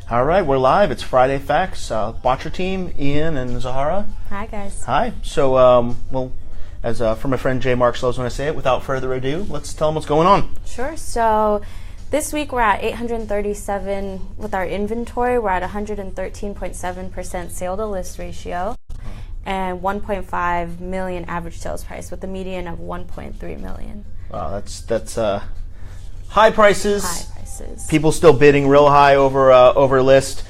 All right, we're live. It's Friday Facts. Watcher team, Ian and Zahara. Hi, guys. Hi. So, as for my friend Jay Marks loves when I say it, without further ado, let's tell them what's going on. Sure. So, this week we're at 837 with our inventory. We're at 113.7% sale to list ratio and 1.5 million average sales price with a median of 1.3 million. Wow, that's high prices. High prices. People still bidding real high over list.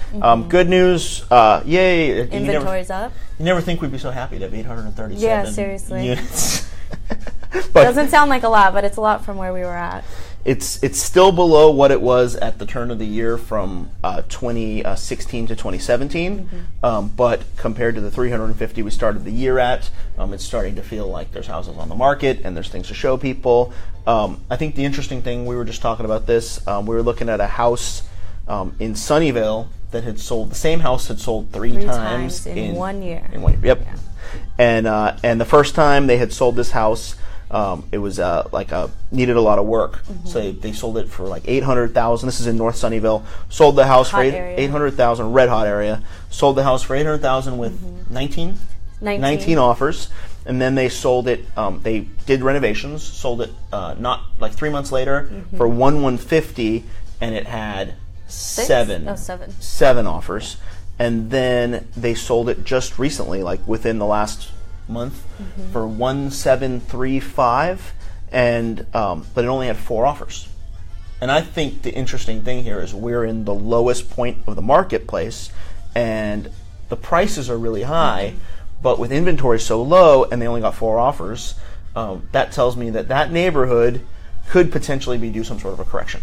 Good news, yay! Inventory's up. You never think we'd be so happy to have 837 Yeah, seriously. units. Doesn't sound like a lot, but it's a lot from where we were at. It's still below what it was at the turn of the year from 2016 to 2017, but compared to the 350 we started the year at, it's starting to feel like there's houses on the market and there's things to show people. I think the interesting thing, we were just talking about this, we were looking at a house in Sunnyvale that had sold, the same house had sold three times in 1 year. In 1 year, yep. Yeah. And the first time they had sold this house, it was needed a lot of work, so they sold it for like $800,000. This is in North Sunnyvale. Sold the house for $800,000, red hot area. Sold the house for $800,000 with 19 offers, and then they sold it. They did renovations, sold it not like 3 months later for $150, and it had seven offers, and then they sold it just recently, like within the last month, for $1,735, and but it only had 4 offers. And I think the interesting thing here is we're in the lowest point of the marketplace, and the prices are really high, but with inventory so low, and they only got 4 offers, that tells me that that neighborhood could potentially be due some sort of a correction.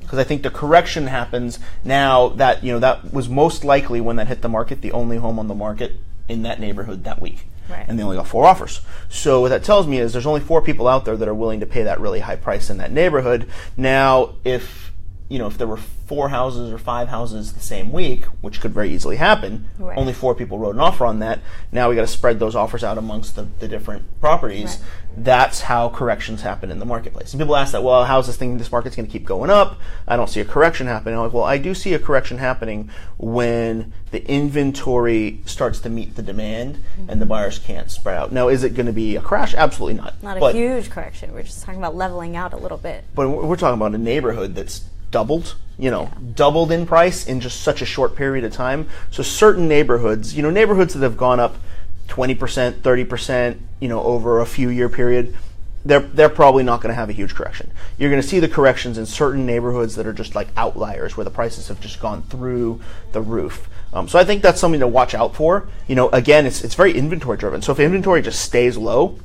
Because I think the correction happens now that, that was most likely when that hit the market, the only home on the market in that neighborhood that week. Right. And they only got 4 offers. So what that tells me is there's only 4 people out there that are willing to pay that really high price in that neighborhood. Now, if there were 4 houses or 5 houses the same week, which could very easily happen, only 4 people wrote an offer on that. Now we got to spread those offers out amongst the different properties. Right. That's how corrections happen in the marketplace. And people ask that, well, how's this market's going to keep going up? I don't see a correction happening. I'm like, well, I do see a correction happening when the inventory starts to meet the demand and the buyers can't spread out. Now, is it going to be a crash? Absolutely not. Not a huge correction. We're just talking about leveling out a little bit. But we're talking about a neighborhood that's doubled, doubled in price in just such a short period of time. So certain neighborhoods, neighborhoods that have gone up 20%, 30%, over a few year period, they're probably not going to have a huge correction. You're going to see the corrections in certain neighborhoods that are just like outliers where the prices have just gone through the roof. So I think that's something to watch out for. Again, it's very inventory driven. So if inventory just stays low,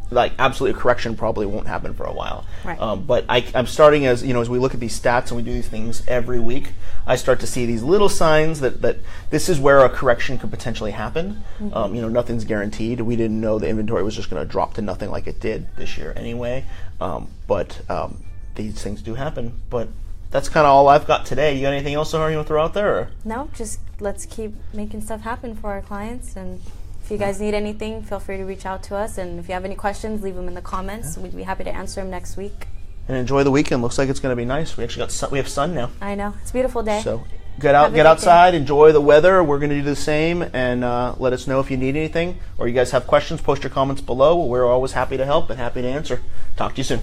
like absolutely a correction probably won't happen for a while. Right. But I'm starting as we look at these stats and we do these things every week, I start to see these little signs that this is where a correction could potentially happen. Nothing's guaranteed. We didn't know the inventory was just going to drop to nothing like it did this year anyway. But these things do happen. But that's kind of all I've got today. You got anything else, Sahara, you want to throw out there? Or? No, just let's keep making stuff happen for our clients, and if you guys need anything, feel free to reach out to us. And if you have any questions, leave them in the comments. We'd be happy to answer them next week. And enjoy the weekend. Looks like it's going to be nice. We actually we have sun now. I know. It's a beautiful day. So get outside, enjoy the weather. We're going to do the same, and let us know if you need anything or you guys have questions. Post your comments below. We're always happy to help and happy to answer. Talk to you soon.